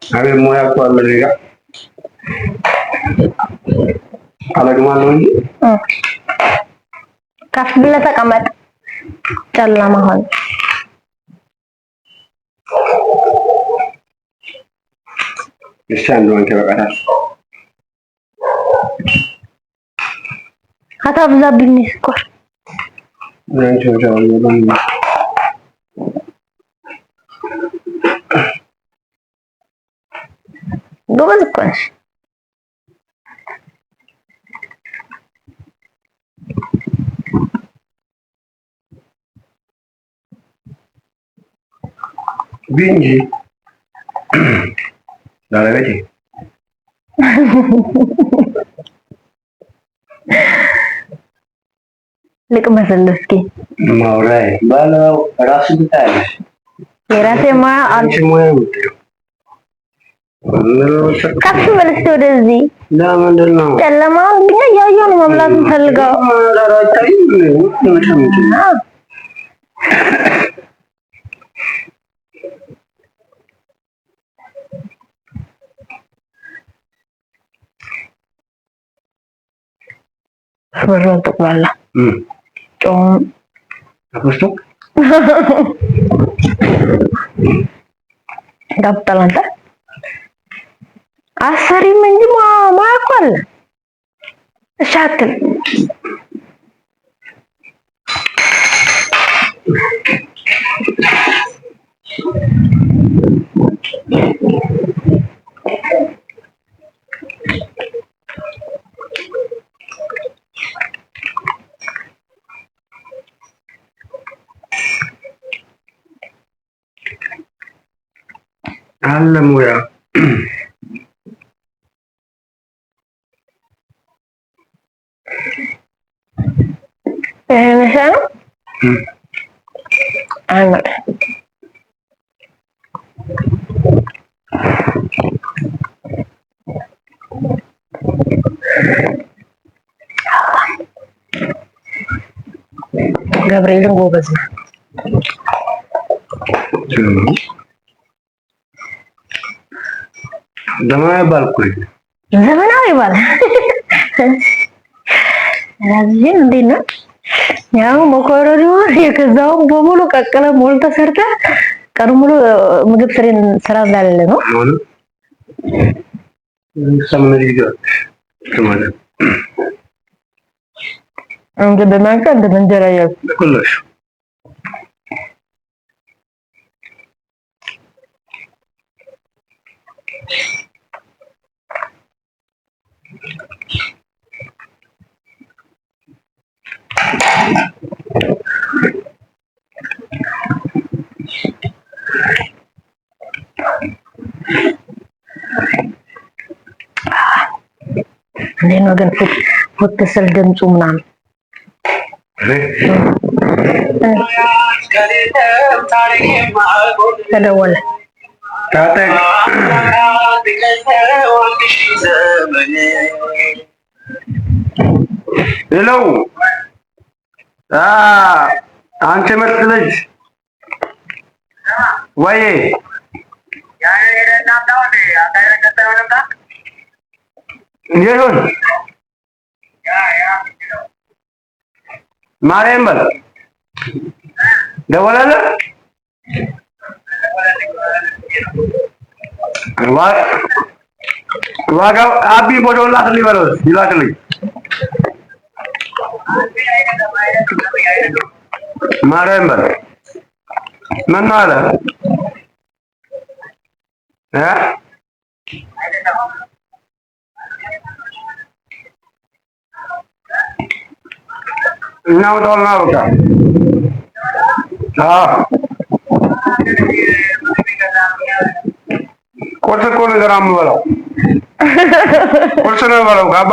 አቤት ሙያ እኮ አለ እዚህ ጋር አለግማለሁ እንጂ ከፍ ብለህ ተቀመጥ። ጨለማ ሆነ። እሺ አንድ ወንክ በቃታል። አታብዛብኝ ስኳር። አንቺ ወዲያው ነው ጎበዝ እኮ ነሽ። ቢንጂ ዳለበጂ ልቅመስል እስኪ ማውራይ ባለው ራሱ ብታያለሽ የራሴ ሙያ አንቺ ሙያ ምንድነው? ከፍ በል እስኪ ወደዚህ። ለምንድን ነው ጨለማውን ግን እያየሁ ነው መብላት የምፈልገው። በርበሬ ጠቅላላ ጮም አብስቶ ዳብጠላንተ አሰሪም እንጂ ማቆል እሻትል አለ ሙያ مثلا عمل ገብርኤልን ጎበዝ ነው። ዘመናዊ ባልኩ ዘመናዊ ባል ራዚን እንዴት ነው? ያው መኮረኒው የከዛው በሙሉ ቀቀለ ሞልተ ሰርተ ቀኑ ሙሉ ምግብ ስራ እንዳለ ነው። ሰምነ ይጋ ከማለ አንተ በማንካ እንደ እንጀራ ያው ኩልሽ እንዴት ነው ግን ፎተሰል ድምፁ ምናምን ተደወለ ታጠቅ ሄሎ አንቺ ምርጥ ልጅ ወይ ይሁን ማርያም በል ደወለልህ ዋጋው አቢ ፎቶ ላክልኝ በለው ይላክልኝ ማርያም በል ምን አለ እናውጣውና በቃ ቁርስ እኮ ነገር የምበላው ቁርስ ነው የምበላው ካባ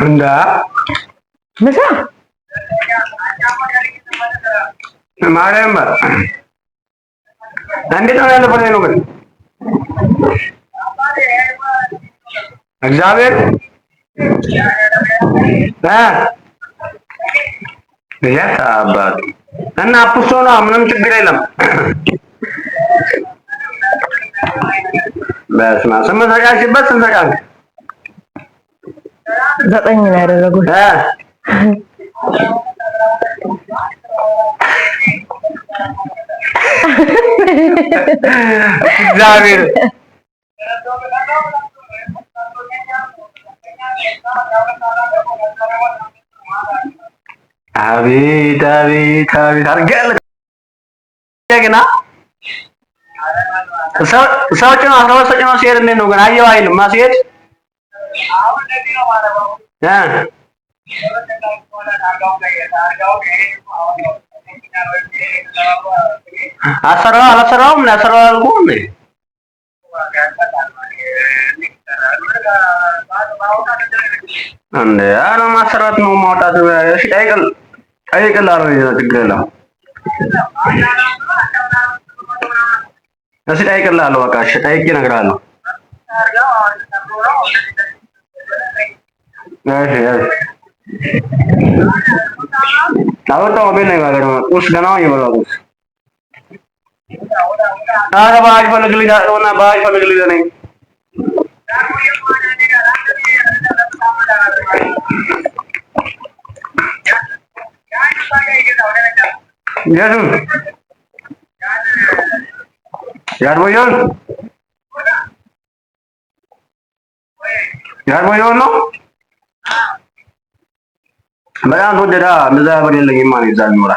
እንዳ ምሳ ማርያም በል እንዴት ነው ያለፈው ነው ግን እግዚአብሔር አባቱ እና አፕስቶ ነው ምንም ችግር የለም። በስመ አብ ስምንት ተጫንሽበት ስንት ተጫንሽ? 9 ነው ያደረጉት። እግዚአብሔር አቤት አቤት አቤት አድርገህ ገና ሰው ጭኖ 12 ሰው ጭኖ ሲሄድ እንዴት ነው ግን አየው አይልም ማስሄድ አሰራው አላሰራውም ምን ያሰራው አልኩህ እንዴ አረ ማሰራት ነው ማውጣት እሺ አይቀላል ችግር የለም እሺ አይቀላል በቃ እሺ ጠይቄ እነግርሃለሁ አወጣው በኔ ጋር ነው ቁስ ገና ይበላል አረ ባጅ ፈልግልኝ እና ባጅ ፈልግልኝ ነኝ यार बोल ነው በጣም ተወደዳ እንደዛ ብር የለኝም ማለት ይዛል ኖራ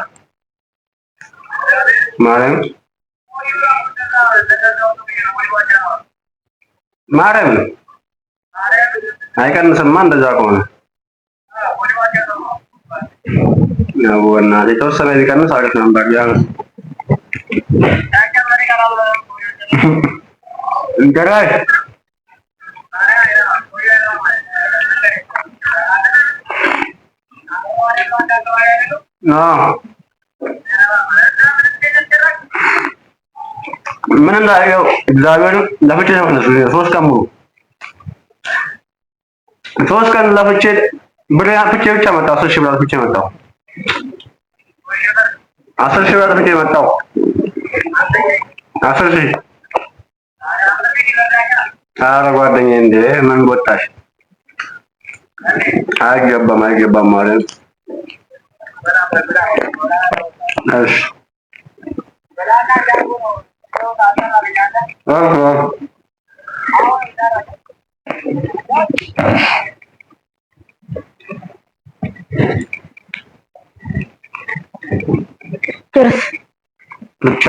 ማረም አይቀንስማ እንደዛ ከሆነ ነው እና የተወሰነ ቢቀንስ አሪፍ ነበር ያ እንገራይ ምን እንዳየው እግዚአብሔር ለፍቼ ነው ሶስት ቀን ሙሉ 3 ቀን ለፍቼ ብር ፍቼ ብቻ መጣሁ 10 ሺህ ብር ፍቼ መጣሁ 10 ሺህ ብር ፍቼ መጣሁ 10 ሺህ ኧረ ጓደኛዬ እንዴ ምን ወጣሽ አይገባም ማለት እሺ ብቻ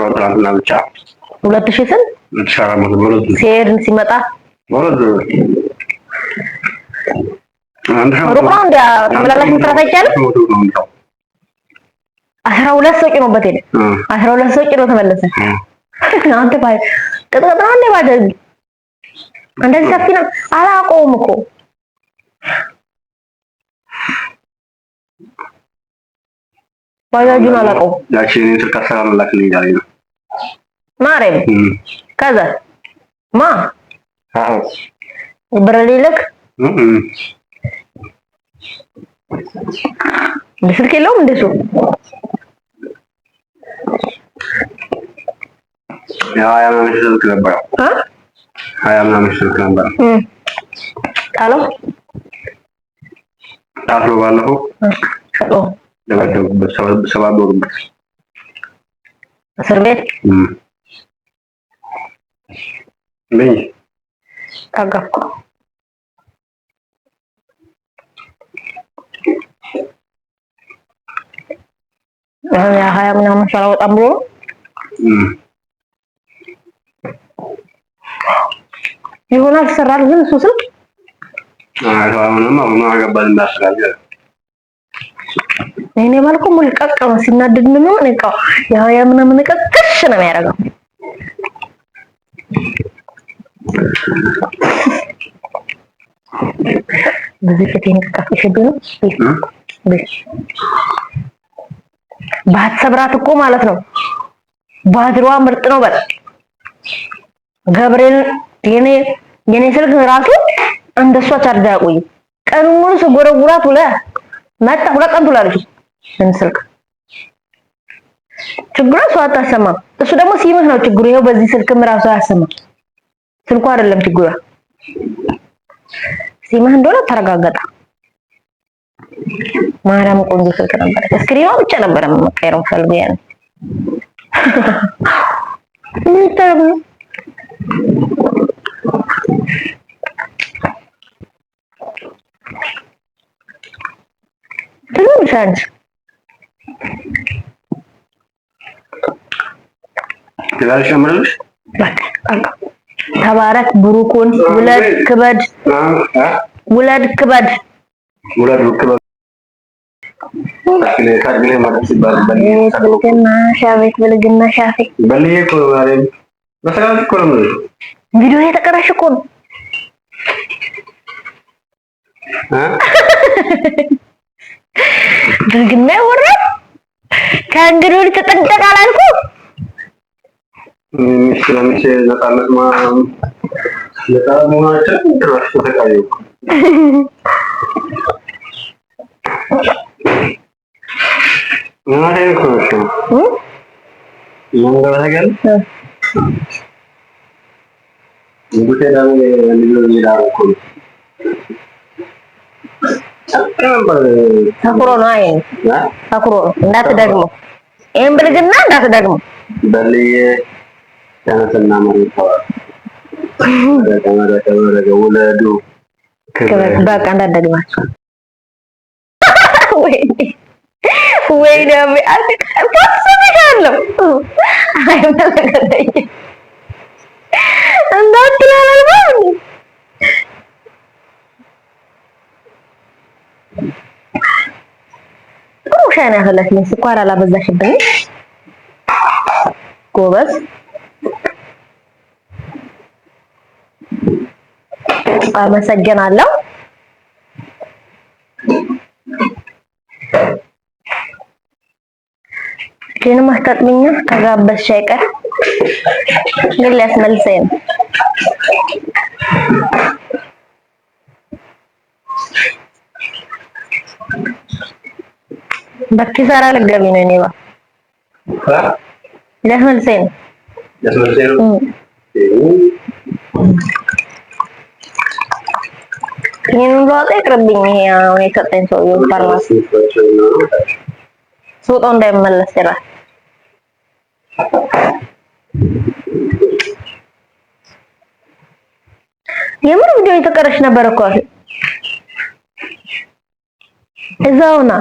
ወጣና ብቻ 2000 ስንት ብቻ ማለት ሲሄድ ሲመጣ ማለት ሩቅ ነው እንደ ተመላላሽ መስራት አይቻልም 12 ሰው ጭኖበት ሄደ 12 ሰው ጭኖ ተመለሰ አንተ ባይ ቅጥቅጥ ነው እንደ ባደርግ እንደዚህ ሰፊ ነው አላውቀውም እኮ ባጃጁን አላውቀውም ያቺን ስልክ አሰራላክልኝ ያለኝ ነው ማረም ከዛ ማ አዎ ብረሊልክ በስልክ የለውም እንደሱ ምናምን ስልክ ነበር ምናምን ስልክ ነበር አሎ ባለፈው ለበደቡበት ሰባበሩበት እስር ቤት ምን ታጋፍኩ ያ ሀያ ምናምን ሳላወጣም ብሎ ይሆናል ሰራል ግን እሱ ስልክ አሁን አገባል እንዳስጋጀ እኔ ባልኩ ሙልቀቅ ነው ሲናደድ ምን ነው እቃ ያ ምናምን ቀቅሽ ነው የሚያደርገው በዚህ ከቴን ከፍሽብኝ ነው ባትሰብራት እኮ ማለት ነው ባትሪዋ ምርጥ ነው በል ገብርኤል የኔ ስልክ ራሱ እንደሷ ቻርጅ አቆይ ቀን ሙሉ ስጎረጉራት ውለ መጣ ሁለት ቀን ትላለች ስልክ ችግሩ እሱ አታሰማም። እሱ ደግሞ ሲምህ ነው ችግሩ። ይኸው በዚህ ስልክም ራሱ አያሰማም። ስልኩ አይደለም ችግሩ፣ ሲምህ እንደሆነ ተረጋገጠ። ማርያም ቆንጆ ስልክ ነበር። ስክሪኗ ብቻ ነበር መቀየር ፈልጎ ያን ትንሽ ትላልሽ አምረልሽ ተባረክ ብሩኩን ውለድ ክበድ ውለድ ክበድ ውለድ ክበድ ካድግሌ ማለት ሲባል ብልግና ሻቤት ብልግና ሻፌ በልዬ እኮ ማርያም በሰላም እኮ ነው ቪዲዮ የተቀረሽ እኮ ነው ብልግና ወራ ከእንግዲህ ወዲህ ተጠንቀቅ አላልኩም። ስለምቼ ነፃነት መሆናችን ድረስ ተሰቃዩ ምን አይነት ነው መንገድ ታገል እንዴት ዳም ልጅ ይላል እኮ ታኩሮ ነው አይ ታኩሮ እንዳትደግሞ ይሄን ብልግና እንዳትደግሞ በልዬ ተነስና ማለት ተወረደ ወለዱ በቃ እንዳትደግማቸው ወይ ደም አትከፋሰብሻለሁ አይመለከተኝ እንዳትላልባው ሻና ያፈለስልኝ ስኳር አላበዛሽብኝ ጎበዝ አመሰግናለሁ። ግን ማስታጥሚኛ ከጋበዝሽ አይቀር ግን ሊያስመልሰኝ ነው። በኪሳራ ልትገቢ ነው። እኔ ሊያስመልሰኝ ነው። ይሄን ለዋጣ ይቅርብኝ። ይሄ አሁን የሰጠኝ ሰውዬው ፋርማሲ ሱጦ እንዳይመለስ ይላል። የምር ቪዲዮ የተቀረሽ ነበር እኮ እዛውና